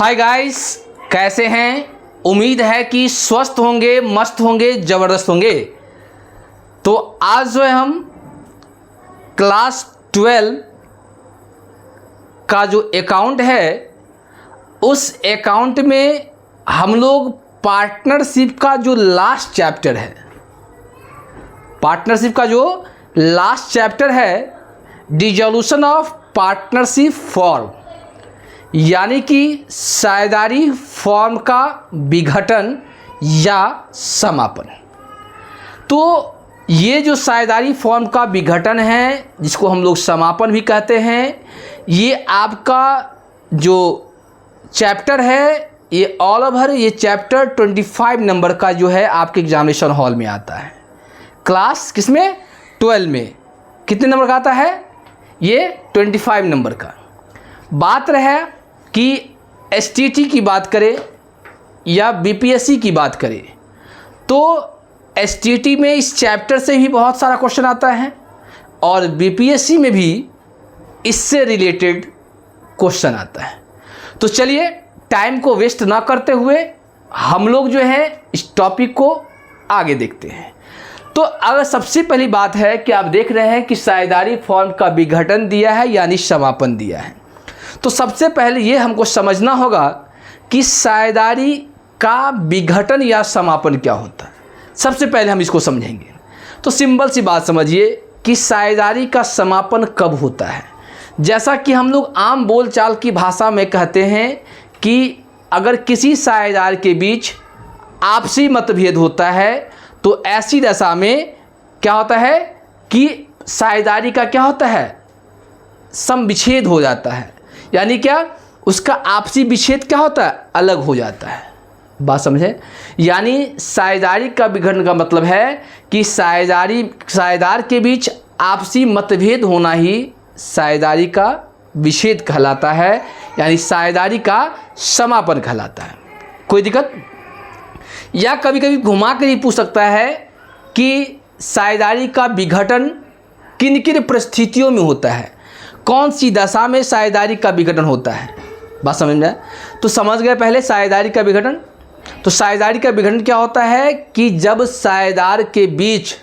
Hi guys, कैसे हैं? उम्मीद है कि स्वस्थ होंगे, मस्त होंगे, ज़बरदस्त होंगे। तो आज जो है हम क्लास 12 का जो अकाउंट है उस अकाउंट में हम लोग पार्टनरशिप का जो लास्ट चैप्टर है, पार्टनरशिप का जो लास्ट चैप्टर है, डिसोल्यूशन ऑफ पार्टनरशिप फॉर्म, यानी कि साझेदारी फॉर्म का विघटन या समापन। तो ये जो साझेदारी फॉर्म का विघटन है, जिसको हम लोग समापन भी कहते हैं, ये आपका जो चैप्टर है, ये ऑल ओवर ये चैप्टर 25 नंबर का जो है आपके एग्जामिनेशन हॉल में आता है। क्लास किसमें? 12 में। कितने नंबर का आता है? ये 25 नंबर का। बात रहे कि एसटीटी की बात करें या बीपीएससी की बात करें, तो एसटीटी में इस चैप्टर से ही बहुत सारा क्वेश्चन आता है और बीपीएससी में भी इससे रिलेटेड क्वेश्चन आता है। तो चलिए टाइम को वेस्ट ना करते हुए हम लोग जो है इस टॉपिक को आगे देखते हैं। तो अगर सबसे पहली बात है कि आप देख रहे हैं कि साझेदारी फॉर्म का विघटन दिया है यानी समापन दिया है, तो सबसे पहले ये हमको समझना होगा कि साझेदारी का विघटन या समापन क्या होता है। सबसे पहले हम इसको समझेंगे। तो सिंपल सी बात समझिए कि साझेदारी का समापन कब होता है। जैसा कि हम लोग आम बोलचाल की भाषा में कहते हैं कि अगर किसी साझेदार के बीच आपसी मतभेद होता है तो ऐसी दशा में क्या होता है कि साझेदारी का क्या होता है, समविच्छेद हो जाता है। यानी क्या, उसका आपसी विच्छेद क्या होता है, अलग हो जाता है। बात समझे? यानी साझेदारी का विघटन का मतलब है कि साझेदार के बीच आपसी मतभेद होना ही साझेदारी का विच्छेद कहलाता है, यानी साझेदारी का समापन कहलाता है। कोई दिक्कत? या कभी कभी घुमा कर ही पूछ सकता है कि साझेदारी का विघटन किन किन परिस्थितियों में होता है, कौन सी दशा में साझेदारी का विघटन होता है। बात समझ में आए? तो समझ गए पहले साझेदारी का विघटन। तो साझेदारी का विघटन क्या होता है कि जब साझेदार के बीच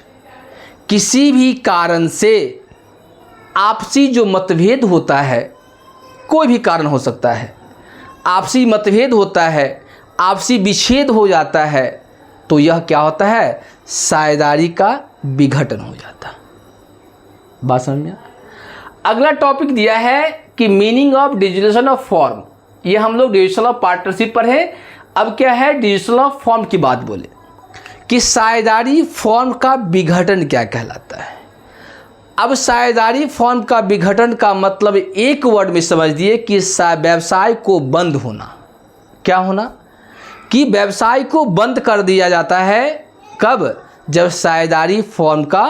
किसी भी कारण से आपसी जो मतभेद होता है, कोई भी कारण हो सकता है, आपसी मतभेद होता है, आपसी विच्छेद हो जाता है, तो यह क्या होता है, साझेदारी का विघटन हो जाता है। बात समझ में? अगला टॉपिक दिया है कि meaning of dissolution of form. ये हम लोग डिसोल्यूशन ऑफ पार्टनरशिप पर है। अब क्या है, डिसोल्यूशन ऑफ फॉर्म की बात बोले कि साझेदारी फॉर्म का विघटन क्या कहलाता है। अब साझेदारी फॉर्म का विघटन का मतलब एक वर्ड में समझ दिए कि व्यवसाय को बंद होना। क्या होना? कि व्यवसाय को बंद कर दिया जाता है। कब? जब साझेदारी फॉर्म का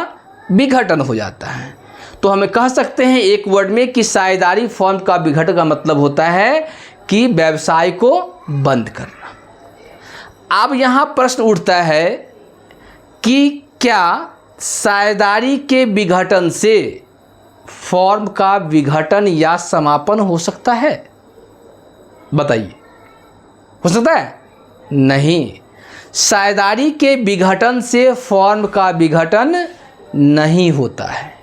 विघटन हो जाता है। तो हमें कह सकते हैं एक वर्ड में कि साझेदारी फॉर्म का विघटन का मतलब होता है कि व्यवसाय को बंद करना। अब यहाँ प्रश्न उठता है कि क्या साझेदारी के विघटन से फॉर्म का विघटन या समापन हो सकता है? बताइए, हो सकता है? नहीं, साझेदारी के विघटन से फॉर्म का विघटन नहीं होता है।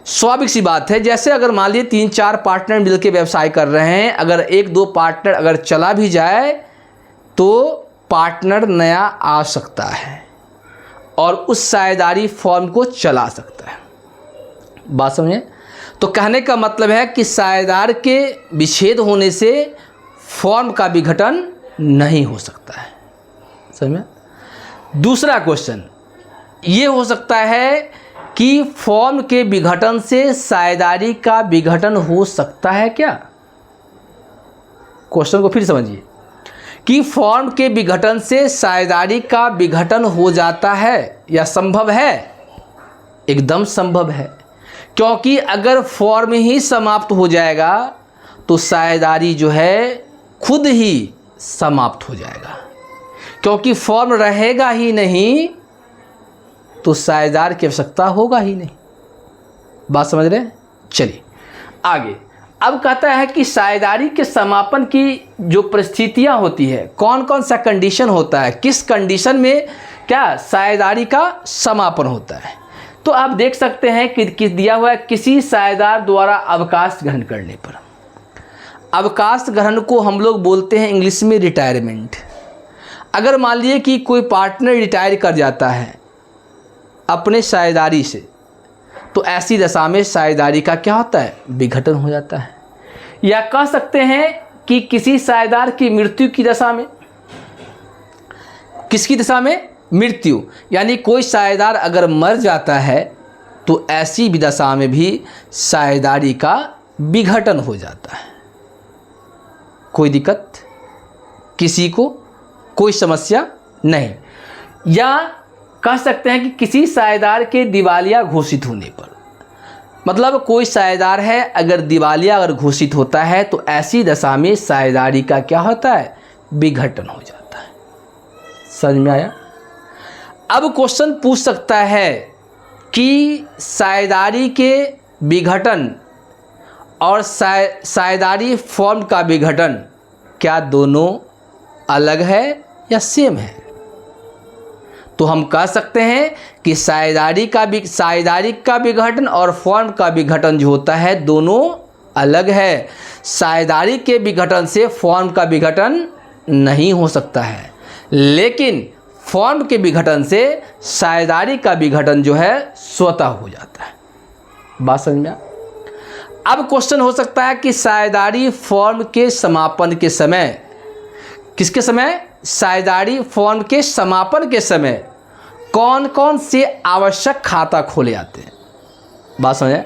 स्वाभाविक सी बात है, जैसे अगर मान लीजिए 3-4 पार्टनर मिलकर व्यवसाय कर रहे हैं, अगर 1-2 पार्टनर अगर चला भी जाए तो पार्टनर नया आ सकता है और उस साझेदारी फॉर्म को चला सकता है। बात समझे? तो कहने का मतलब है कि साझेदार के विच्छेद होने से फॉर्म का विघटन नहीं हो सकता है। समझ में? दूसरा क्वेश्चन ये हो सकता है कि फॉर्म के विघटन से साझेदारी का विघटन हो सकता है क्या? क्वेश्चन को फिर समझिए कि फॉर्म के विघटन से साझेदारी का विघटन हो जाता है या संभव है? एकदम संभव है, क्योंकि अगर फॉर्म ही समाप्त हो जाएगा तो साझेदारी जो है खुद ही समाप्त हो जाएगा, क्योंकि फॉर्म रहेगा ही नहीं तो साझेदार की आवश्यकता होगा ही नहीं। बात समझ रहे हैं? चलिए आगे। अब कहता है कि साझेदारी के समापन की जो परिस्थितियां होती है, कौन कौन सा कंडीशन होता है, किस कंडीशन में क्या साझेदारी का समापन होता है। तो आप देख सकते हैं कि दिया हुआ है किसी साझेदार द्वारा अवकाश ग्रहण करने पर। अवकाश ग्रहण को हम लोग बोलते हैं इंग्लिश में रिटायरमेंट। अगर मान लीजिए कि कोई पार्टनर रिटायर कर जाता है अपने साझेदारी से, तो ऐसी दशा में साझेदारी का क्या होता है, विघटन हो जाता है। या कह सकते हैं कि किसी साझेदार की मृत्यु की दशा में, किसकी दशा में, मृत्यु, यानी कोई साझेदार अगर मर जाता है तो ऐसी दशा में भी साझेदारी का विघटन हो जाता है। कोई दिक्कत, किसी को कोई समस्या नहीं। या कह सकते हैं कि किसी साझेदार के दिवालिया घोषित होने पर, मतलब कोई साझेदार है अगर दिवालिया अगर घोषित होता है तो ऐसी दशा में साझेदारी का क्या होता है, विघटन हो जाता है। समझ में आया। अब क्वेश्चन पूछ सकता है कि साझेदारी के विघटन और साझेदारी फॉर्म का विघटन क्या दोनों अलग है या सेम है। तो हम कह सकते हैं कि साझेदारी का विघटन और फॉर्म का विघटन जो होता है दोनों अलग है। साझेदारी के विघटन से फॉर्म का विघटन नहीं हो सकता है, लेकिन फॉर्म के विघटन से साझेदारी का विघटन जो है स्वतः हो जाता है। बात समझ में। अब क्वेश्चन हो सकता है कि साझेदारी फॉर्म के समापन के समय, किसके समय, साझेदारी फॉर्म के समापन के समय कौन कौन से आवश्यक खाता खोले जाते हैं। बात समझे।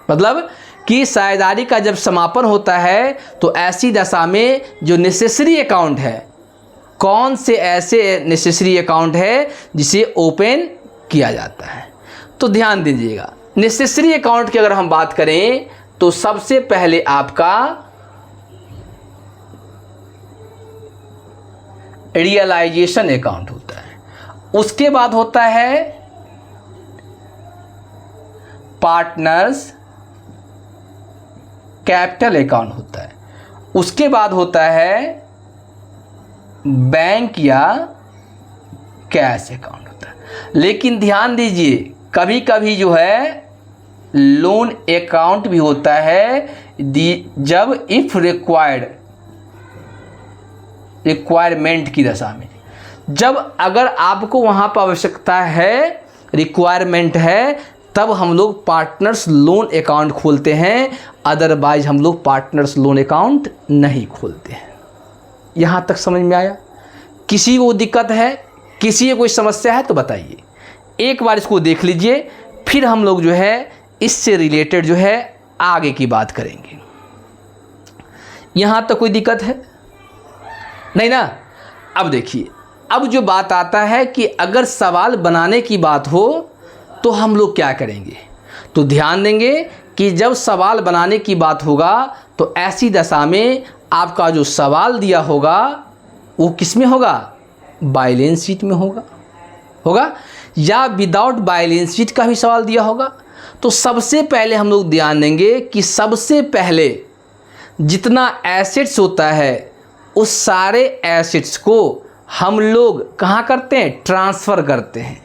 मतलब कि साझेदारी का जब समापन होता है तो ऐसी दशा में जो नेसेसरी अकाउंट है, कौन से ऐसे नेसेसरी अकाउंट है जिसे ओपन किया जाता है। तो ध्यान दीजिएगा, नेसेसरी अकाउंट की अगर हम बात करें तो सबसे पहले आपका रियलाइजेशन अकाउंट होता है, उसके बाद होता है पार्टनर्स कैपिटल अकाउंट होता है, उसके बाद होता है बैंक या कैश अकाउंट होता है। लेकिन ध्यान दीजिए, कभी कभी जो है लोन अकाउंट भी होता है, जब इफ रिक्वायरमेंट की दशा में, जब अगर आपको वहाँ पर आवश्यकता है, रिक्वायरमेंट है, तब हम लोग पार्टनर्स लोन अकाउंट खोलते हैं, अदरवाइज हम लोग पार्टनर्स लोन अकाउंट नहीं खोलते हैं। यहाँ तक समझ में आया। किसी को दिक्कत है, किसी को कोई समस्या है तो बताइए। एक बार इसको देख लीजिए, फिर हम लोग जो है इससे रिलेटेड जो है आगे की बात करेंगे। यहाँ तक कोई दिक्कत है नहीं ना। अब देखिए, अब जो बात आता है कि अगर सवाल बनाने की बात हो तो हम लोग क्या करेंगे। तो ध्यान देंगे कि जब सवाल बनाने की बात होगा तो ऐसी दशा में आपका जो सवाल दिया होगा वो किस में होगा, बैलेंस शीट में होगा या विदाउट बैलेंस शीट का भी सवाल दिया होगा। तो सबसे पहले हम लोग ध्यान देंगे कि सबसे पहले जितना एसेट्स होता है उस सारे एसेट्स को हम लोग कहाँ करते हैं, ट्रांसफ़र करते हैं।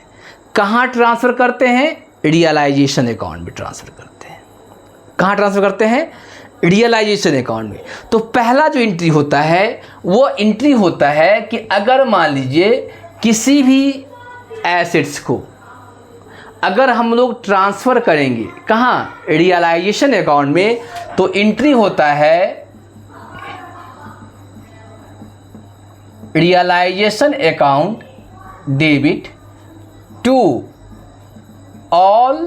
कहाँ ट्रांसफ़र करते हैं, रियलाइजेशन अकाउंट में ट्रांसफ़र करते हैं। कहाँ ट्रांसफ़र करते हैं, रियलाइजेशन अकाउंट में। तो पहला जो एंट्री होता है वो एंट्री होता है कि अगर मान लीजिए किसी भी एसेट्स को अगर हम लोग ट्रांसफ़र करेंगे कहाँ, रियलाइजेशन अकाउंट में, तो एंट्री होता है realisation account debit to all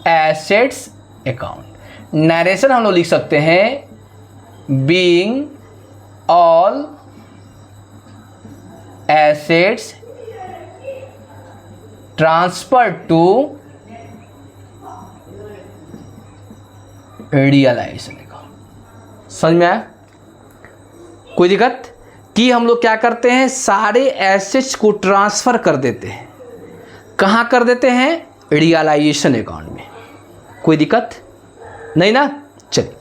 assets account. Narration हम लोग लिख सकते हैं being all assets transfer to realisation account. समझ में आया, कोई दिक्कत। कि हम लोग क्या करते हैं, सारे एसेट्स को ट्रांसफ़र कर देते हैं। कहाँ कर देते हैं, रियलाइजेशन अकाउंट में। कोई दिक्कत नहीं ना। चलिए,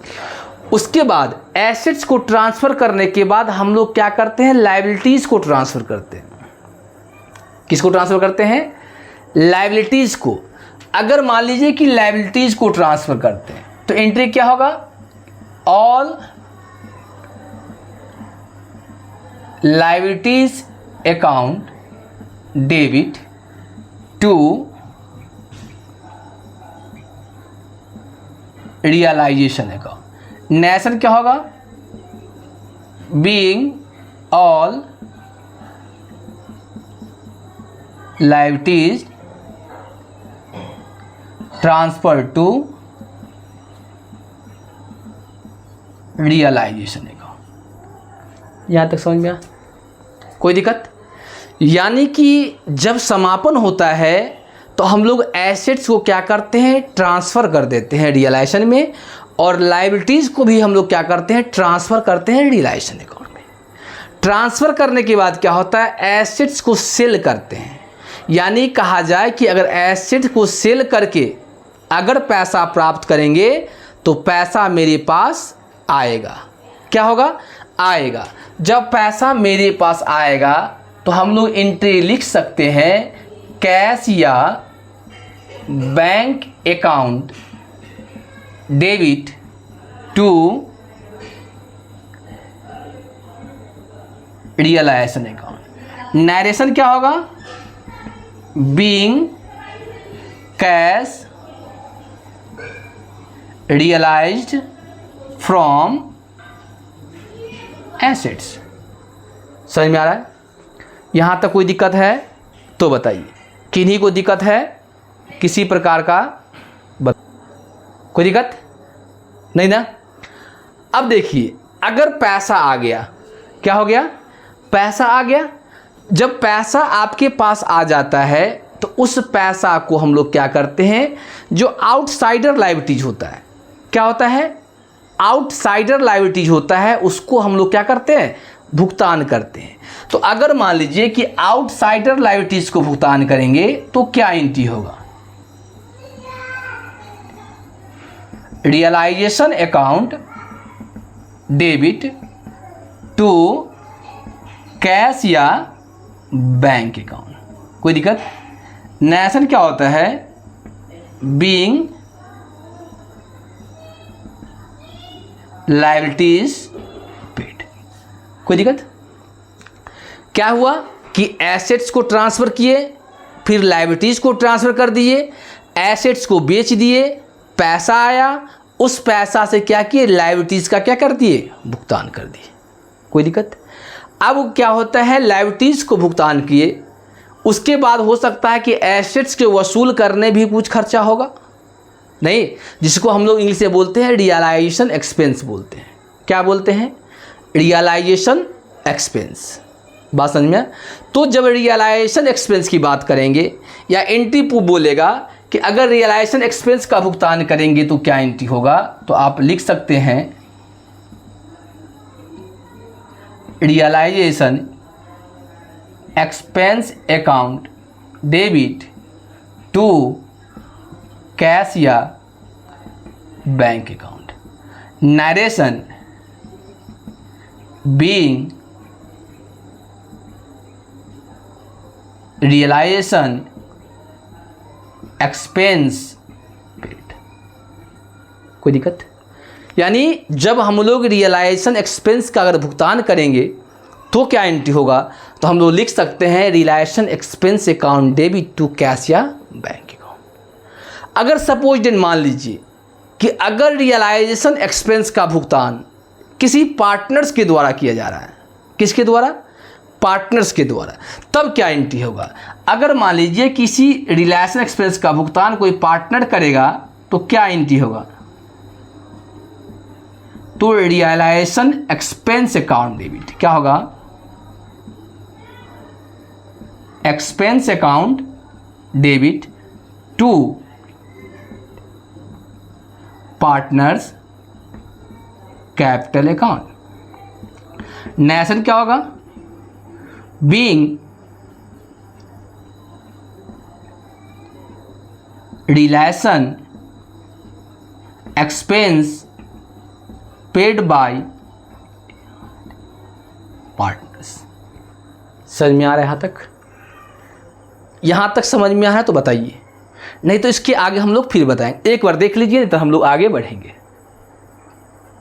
उसके बाद एसेट्स को ट्रांसफ़र करने के बाद हम लोग क्या करते हैं, लायबिलिटीज़ को ट्रांसफ़र करते हैं। किसको ट्रांसफ़र करते हैं, लायबिलिटीज़ को। अगर मान लीजिए कि लायबिलिटीज़ को ट्रांसफ़र करते हैं तो एंट्री क्या होगा, all liabilities account debit to realisation account. Narration क्या होगा, being all liabilities transfer to realisation account. यहां तक समझ में आया, कोई दिक्कत। यानी कि जब समापन होता है तो हम लोग एसेट्स को क्या करते हैं, ट्रांसफ़र कर देते हैं रियलाइजेशन में, और लायबिलिटीज़ को भी हम लोग क्या करते हैं, ट्रांसफ़र करते हैं रियलाइजेशन अकाउंट में। ट्रांसफ़र करने के बाद क्या होता है, एसेट्स को सेल करते हैं। यानी कहा जाए कि अगर एसेट को सेल करके अगर पैसा प्राप्त करेंगे तो पैसा मेरे पास आएगा। क्या होगा, आएगा। जब पैसा मेरे पास आएगा तो हम लोग एंट्री लिख सकते हैं, कैश या bank account debit to realisation account. Narration क्या होगा, being cash realised from assets. समझ में आ रहा है, यहाँ तक कोई दिक्कत है तो बताइए। किन्हीं को दिक्कत है किसी प्रकार का, कोई दिक्कत नहीं ना। अब देखिए, अगर पैसा आ गया, क्या हो गया, पैसा आ गया। जब पैसा आपके पास आ जाता है तो उस पैसा को हम लोग क्या करते हैं, जो आउटसाइडर लायबिलिटीज होता है, क्या होता है, आउटसाइडर लायबिलिटीज होता है, उसको हम लोग क्या करते हैं, भुगतान करते हैं। तो अगर मान लीजिए कि आउटसाइडर लायबिलिटीज को भुगतान करेंगे तो क्या एंट्री होगा, realisation account debit to cash या बैंक अकाउंट। कोई दिक्कत। नेशन क्या होता है, बीइंग लायबिलिटीज पेड। कोई दिक्कत। क्या हुआ कि एसेट्स को ट्रांसफ़र किए, फिर लायबिलिटीज़ को ट्रांसफ़र कर दिए, एसेट्स को बेच दिए, पैसा आया, उस पैसा से क्या किए, लायबिलिटीज़ का क्या कर दिए, भुगतान कर दिए। कोई दिक्कत। अब क्या होता है, लायबिलिटीज़ को भुगतान किए, उसके बाद हो सकता है कि एसेट्स के वसूल करने भी कुछ खर्चा होगा, नहीं, जिसको हम लोग इंग्लिश में बोलते हैं रियलाइजेशन एक्सपेंस बोलते हैं। क्या बोलते हैं, रियलाइजेशन एक्सपेंस। बात समझ में। तो जब रियलाइजेशन एक्सपेंस की बात करेंगे या एंट्री बोलेगा कि अगर रियलाइजेशन एक्सपेंस का भुगतान करेंगे तो क्या एंट्री होगा, तो आप लिख सकते हैं realisation expense account debit to cash या bank account. Narration being realisation expense paid. कोई दिक्कत। यानी जब हम लोग रियलाइजेशन एक्सपेंस का अगर भुगतान करेंगे तो क्या एंट्री होगा, तो हम लोग लिख सकते हैं realisation expense account debit to cash या बैंक अकाउंट। अगर सपोज डेट मान लीजिए कि अगर रियलाइजेशन एक्सपेंस का भुगतान किसी पार्टनर्स के द्वारा किया जा रहा है, किसके द्वारा, पार्टनर्स के द्वारा, तब क्या एंट्री होगा। अगर मान लीजिए किसी रियलाइजेशन एक्सपेंस का भुगतान कोई पार्टनर करेगा तो क्या एंट्री होगा, तो रियलाइजेशन एक्सपेंस अकाउंट डेबिट क्या होगा, expense account debit to partners capital account. Narration क्या होगा, being realisation expense paid by partners. समझ में आ रहा है यहाँ तक? यहाँ तक समझ में आ रहा है तो बताइए, नहीं तो इसके आगे हम लोग फिर बताएंगे। एक बार देख लीजिए, नहीं तो हम लोग आगे बढ़ेंगे।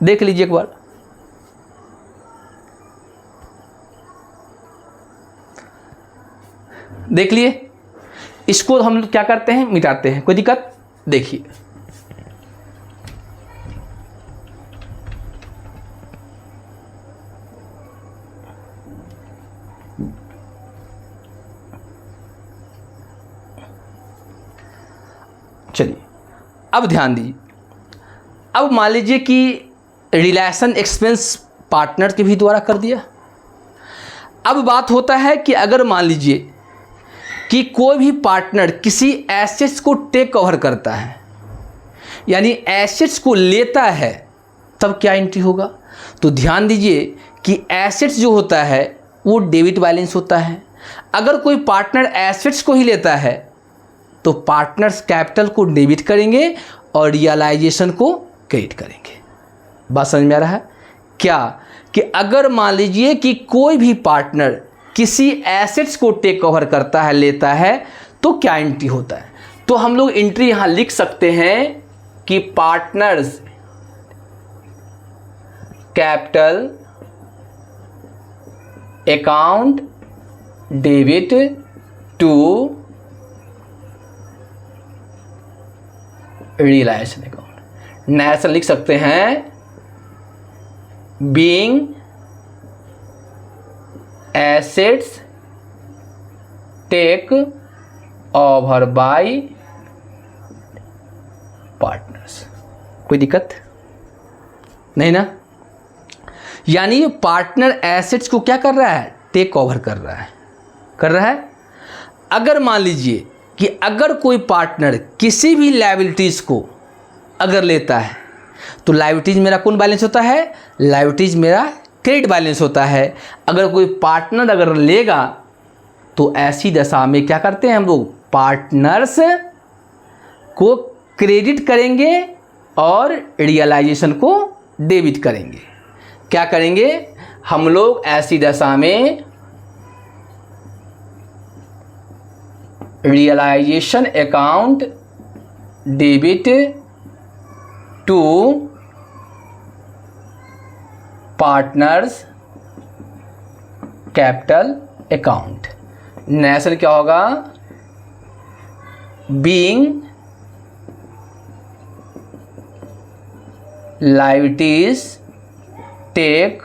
देख लीजिए एक बार। देख लिए, इसको हम लोग क्या करते हैं, मिटाते हैं। कोई दिक्कत? देखिए चलिए अब ध्यान दीजिए। अब मान लीजिए कि रिलेशन एक्सपेंस पार्टनर के भी द्वारा कर दिया। अब बात होता है कि अगर मान लीजिए कि कोई भी पार्टनर किसी एसेट्स को टेक ओवर करता है, यानी एसेट्स को लेता है, तब क्या एंट्री होगा? तो ध्यान दीजिए कि एसेट्स जो होता है वो डेबिट बैलेंस होता है। अगर कोई पार्टनर एसेट्स को ही लेता है तो पार्टनर्स कैपिटल को डेबिट करेंगे और रियलाइजेशन को क्रेडिट करेंगे। बात समझ में आ रहा है क्या? कि अगर मान लीजिए कि कोई भी पार्टनर किसी एसेट्स को टेक ओवर करता है, लेता है, तो क्या एंट्री होता है? तो हम लोग एंट्री यहां लिख सकते हैं कि partners capital account debit to realisation account. Narration लिख सकते हैं being assets take over by partners. कोई दिक्कत नहीं ना? यानी पार्टनर एसेट्स को क्या कर रहा है? टेक ओवर कर रहा है। अगर मान लीजिए कि अगर कोई पार्टनर किसी भी लायबिलिटीज़ को अगर लेता है तो लायबिलिटीज़ मेरा कौन बैलेंस होता है? लायबिलिटीज़ मेरा क्रेडिट बैलेंस होता है। अगर कोई पार्टनर अगर लेगा तो ऐसी दशा में क्या करते हैं हम लोग? पार्टनर्स को क्रेडिट करेंगे और रियलाइजेशन को डेबिट करेंगे। क्या करेंगे हम लोग ऐसी दशा में? Realisation account debit to partners capital account. Narration क्या होगा? Being liabilities take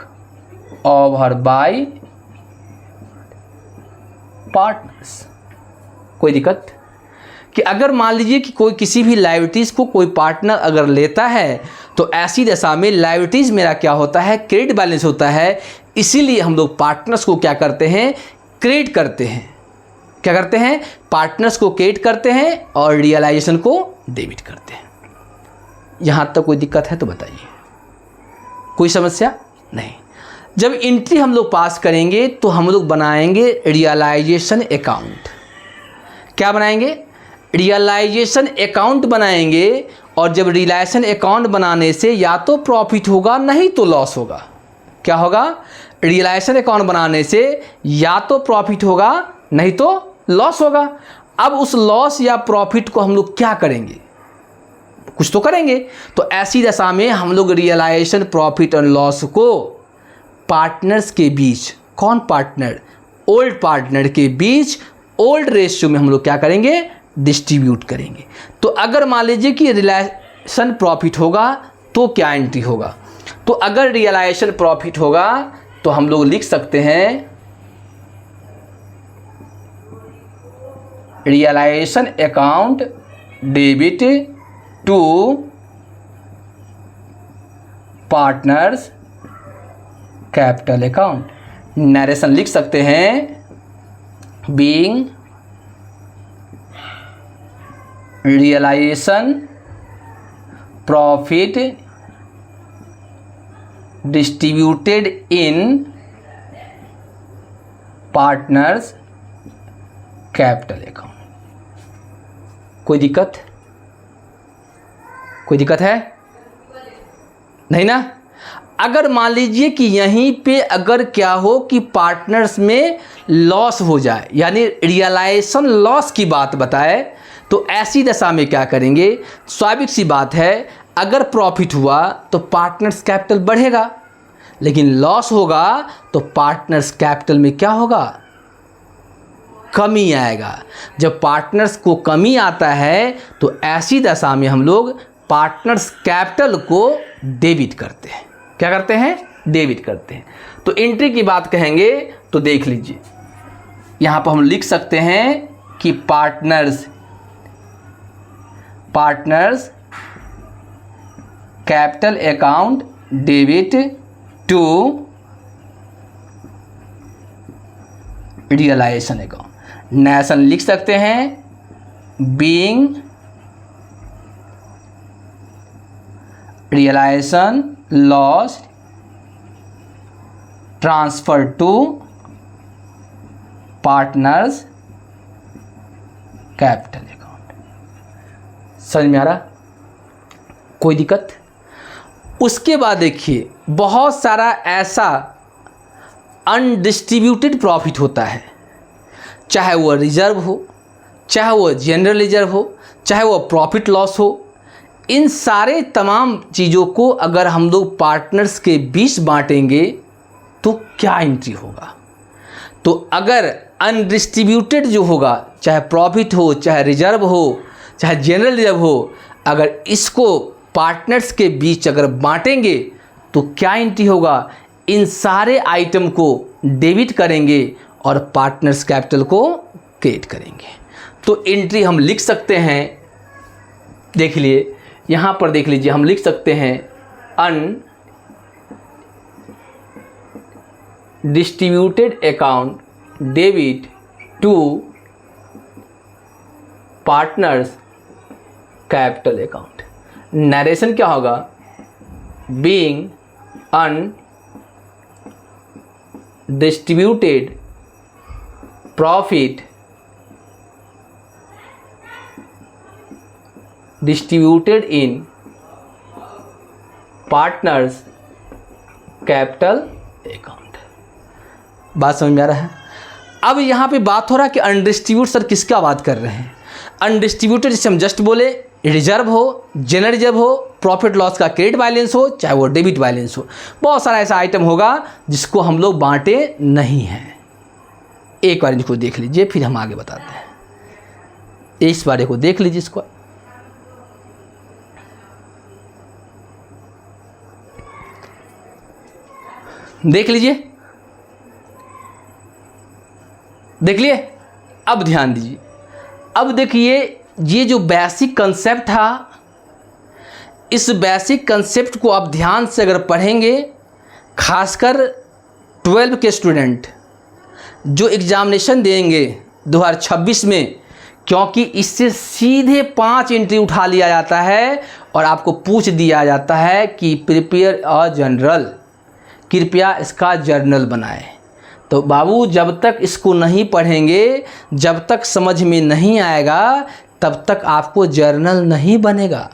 over by partners. कोई दिक्कत? कि अगर मान लीजिए कि कोई किसी भी लायबिलिटीज़ को कोई पार्टनर अगर लेता है तो ऐसी दशा में लायबिलिटीज़ मेरा क्या होता है? क्रेडिट बैलेंस होता है। इसीलिए हम लोग पार्टनर्स को क्या करते हैं? क्रेडिट करते हैं। क्या करते हैं? पार्टनर्स को क्रेडिट करते हैं और रियलाइजेशन को डेबिट करते हैं। यहाँ तक कोई दिक्कत है तो बताइए। कोई समस्या नहीं। जब एंट्री हम लोग पास करेंगे तो हम लोग बनाएंगे रियलाइजेशन अकाउंट। क्या बनाएंगे? रियलाइजेशन अकाउंट बनाएंगे। और जब रियलाइजेशन अकाउंट बनाने से या तो प्रॉफिट होगा नहीं तो लॉस होगा। क्या होगा? रियलाइजेशन अकाउंट बनाने से या तो प्रॉफिट होगा नहीं तो लॉस होगा। अब उस लॉस या प्रॉफिट को हम लोग क्या करेंगे? कुछ तो करेंगे। तो ऐसी दशा में हम लोग रियलाइजेशन प्रॉफिट और लॉस को पार्टनर्स के बीच, कौन पार्टनर? ओल्ड पार्टनर के बीच ओल्ड रेशियो में हम लोग क्या करेंगे? डिस्ट्रीब्यूट करेंगे। तो अगर मान लीजिए कि रियलाइजेशन प्रॉफिट होगा तो क्या एंट्री होगा? तो अगर रियलाइजेशन प्रॉफिट होगा तो हम लोग लिख सकते हैं realisation account debit to partners capital account. Narration लिख सकते हैं being realisation profit distributed in partners capital account. कोई दिक्कत? कोई दिक्कत है? नहीं ना। अगर मान लीजिए कि यहीं पे अगर क्या हो कि पार्टनर्स में लॉस हो जाए, यानी रियलाइजेशन लॉस की बात बताए, तो ऐसी दशा में क्या करेंगे? स्वाभाविक सी बात है, अगर प्रॉफिट हुआ तो पार्टनर्स कैपिटल बढ़ेगा, लेकिन लॉस होगा तो पार्टनर्स कैपिटल में क्या होगा? कमी आएगा। जब पार्टनर्स को कमी आता है तो ऐसी दशा में हम लोग पार्टनर्स कैपिटल को डेबिट करते हैं। क्या करते हैं? डेबिट करते हैं। तो एंट्री की बात कहेंगे तो देख लीजिए, यहाँ पर हम लिख सकते हैं कि partners capital account debit to realisation account. Narration लिख सकते हैं being realisation loss transfer to partners capital account. समझ में आ रहा? कोई दिक्कत? उसके बाद देखिए, बहुत सारा ऐसा अनडिस्ट्रीब्यूटेड प्रॉफिट होता है, चाहे वो रिजर्व हो, चाहे वो जनरल रिजर्व हो, चाहे वो प्रॉफिट लॉस हो। इन सारे तमाम चीज़ों को अगर हम लोग पार्टनर्स के बीच बांटेंगे तो क्या एंट्री होगा? तो अगर अनडिस्ट्रीब्यूटेड जो होगा, चाहे प्रॉफिट हो, चाहे रिजर्व हो, चाहे जनरल रिजर्व हो, अगर इसको पार्टनर्स के बीच अगर बांटेंगे तो क्या एंट्री होगा? इन सारे आइटम को डेबिट करेंगे और पार्टनर्स कैपिटल को क्रिएट करेंगे। तो एंट्री हम लिख सकते हैं, देख लिए यहाँ पर, देख लीजिए, हम लिख सकते हैं undistributed account debit to partners capital account. Narration क्या होगा? Being undistributed profit distributed in partners capital account. बात समझ में आ रहा है? अब यहाँ पे बात हो रहा है कि अनडिस्ट्रीब्यूट, सर किसका बात कर रहे हैं? अनडिस्ट्रीब्यूटेड जिसे हम जस्ट बोले, रिजर्व हो, जनरल रिजर्व हो, प्रॉफिट लॉस का क्रेडिट बैलेंस हो, चाहे वो डेबिट बैलेंस हो, बहुत सारा ऐसा आइटम होगा जिसको हम लोग बांटे नहीं हैं। एक बार इसको देख लीजिए, फिर हम आगे बताते हैं। इस बारे को देख लीजिए, इसको देख लीजिए, देख लिए। अब ध्यान दीजिए, अब देखिए, ये जो बेसिक कंसेप्ट था, इस बेसिक कंसेप्ट को आप ध्यान से अगर पढ़ेंगे, खासकर 12 के स्टूडेंट जो एग्जामिनेशन देंगे 2026 में, क्योंकि इससे सीधे 5 एंट्री उठा लिया जाता है और आपको पूछ दिया जाता है कि प्रिपेयर अ जनरल, कृपया इसका जर्नल बनाएं। तो बाबू, जब तक इसको नहीं पढ़ेंगे, जब तक समझ में नहीं आएगा, तब तक आपको जर्नल नहीं बनेगा।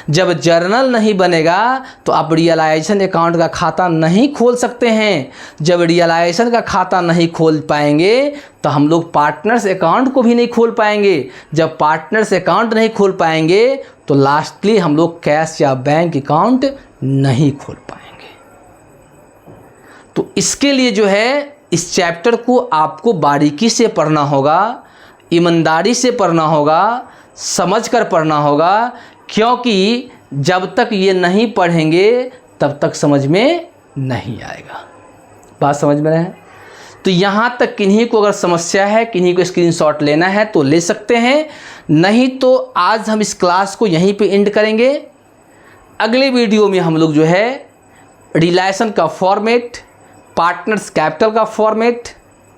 जब जर्नल नहीं बनेगा तो आप रियलाइजेशन अकाउंट का खाता नहीं खोल सकते हैं। जब रियलाइजेशन का खाता नहीं खोल पाएंगे तो हम लोग पार्टनर्स अकाउंट को भी नहीं खोल पाएंगे। जब पार्टनर्स अकाउंट नहीं खोल पाएंगे तो लास्टली हम लोग कैश या बैंक अकाउंट नहीं खोल पाएंगे। तो इसके लिए जो है, इस चैप्टर को आपको बारीकी से पढ़ना होगा, ईमानदारी से पढ़ना होगा, समझ कर पढ़ना होगा, क्योंकि जब तक ये नहीं पढ़ेंगे तब तक समझ में नहीं आएगा। बात समझ में है? तो यहाँ तक किन्हीं को अगर समस्या है, किन्हीं को स्क्रीनशॉट लेना है तो ले सकते हैं, नहीं तो आज हम इस क्लास को यहीं पे एंड करेंगे। अगले वीडियो में हम लोग जो है रिलेशन का फॉर्मेट, पार्टनर्स कैपिटल का फॉर्मेट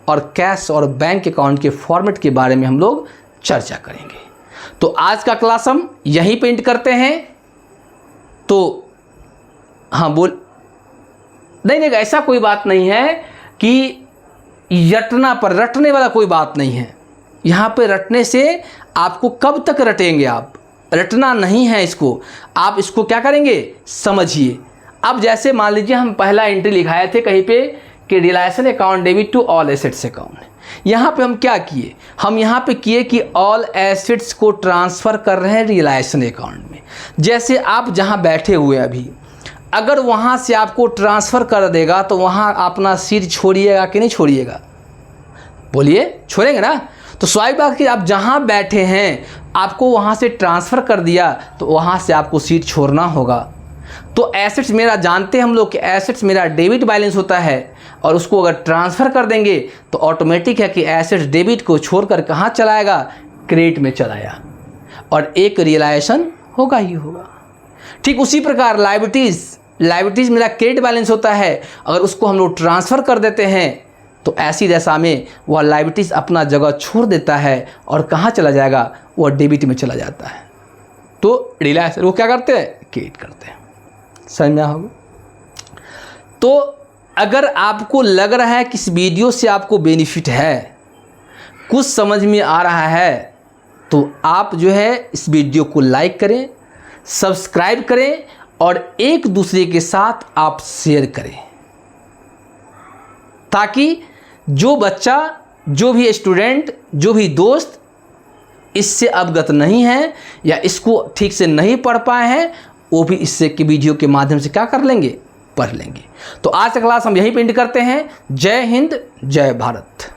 और कैश और बैंक अकाउंट के फॉर्मेट के बारे में हम लोग चर्चा करेंगे। तो आज का क्लास हम यहीं पे एंड करते हैं। तो हाँ बोल, नहीं, ऐसा कोई बात नहीं है कि रटने वाला कोई बात नहीं है। यहाँ पे रटने से आपको कब तक रटेंगे? आप रटना नहीं है इसको, आप इसको क्या करेंगे? समझिए। अब जैसे मान लीजिए हम पहला एंट्री लिखाए थे कहीं पे कि realisation account debit to all assets account, यहाँ पे हम क्या किए, हम यहाँ पे किए कि ऑल एसेट्स को ट्रांसफ़र कर रहे हैं रियलाइजेशन अकाउंट में। जैसे आप जहाँ बैठे हुए अभी, अगर वहाँ से आपको ट्रांसफ़र कर देगा तो वहाँ अपना सीट छोड़िएगा कि नहीं छोड़िएगा, बोलिए छोड़ेंगे ना। तो स्वाभाविक बात कि आप जहाँ बैठे हैं आपको वहाँ से ट्रांसफ़र कर दिया तो वहाँ से आपको सीट छोड़ना होगा। तो एसेट्स मेरा जानते हैं हम लोग कि एसेट्स मेरा डेबिट बैलेंस होता है, और उसको अगर ट्रांसफ़र कर देंगे तो ऑटोमेटिक है कि एसेट्स डेबिट को छोड़कर कहाँ चलाएगा, क्रेडिट में चलाया, और एक रियलाइजेशन होगा ही होगा। ठीक उसी प्रकार लायबिलिटीज़ मेरा क्रेडिट बैलेंस होता है, अगर उसको हम लोग ट्रांसफ़र कर देते हैं तो ऐसी दशा में वह लायबिलिटीज़ अपना जगह छोड़ देता है और कहाँ चला जाएगा, वह डेबिट में चला जाता है। तो रियलाइजेशन वो क्या करते हैं, क्रेडिट करते हैं। समझ में होगा। तो अगर आपको लग रहा है कि इस वीडियो से आपको बेनिफिट है, कुछ समझ में आ रहा है, तो आप जो है इस वीडियो को लाइक करें, सब्सक्राइब करें और एक दूसरे के साथ आप शेयर करें, ताकि जो बच्चा, जो भी स्टूडेंट, जो भी दोस्त इससे अवगत नहीं है या इसको ठीक से नहीं पढ़ पाए हैं, वो भी इससे की वीडियो के माध्यम से क्या कर लेंगे, पढ़ लेंगे। तो आज का क्लास हम यहीं पे एंड करते हैं। जय हिंद, जय भारत।